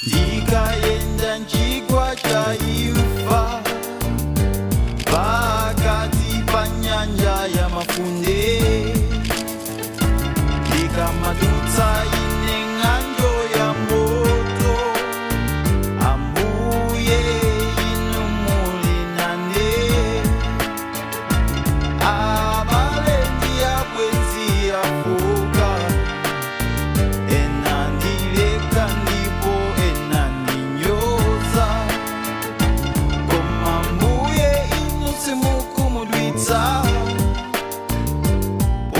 ndikaenda nchigwa cha imfa pakati pa nyanja ya mafunde ndikamadutsa ine ng'anjo ya moto Ambuye inu muli nane abale ndi abwenzi afuka enandileka ndipo enandinyoza koma Ambuye inu simukumudwitsa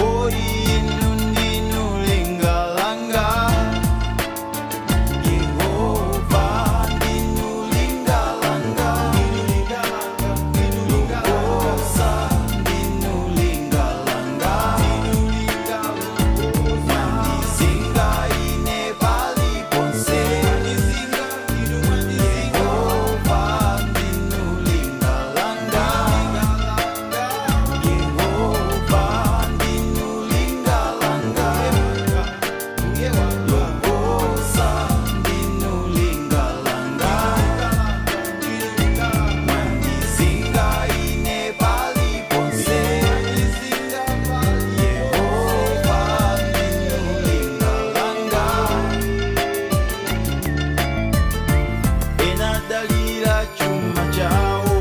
ori inu ndinu linga langa Yehova ndinu linga langa Lokosa ndinu linga langa Mandizinga ine paliponse Yehova ndinu linga langa Yehova ndinu linga langa Lokosa ndinu linga langa Mandizinga ine paliponse Yehova ndinu linga langa enadalira chuma chawo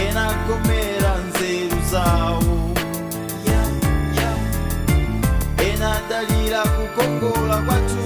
enagomera nzeru zawo enadalira kukongola kwathu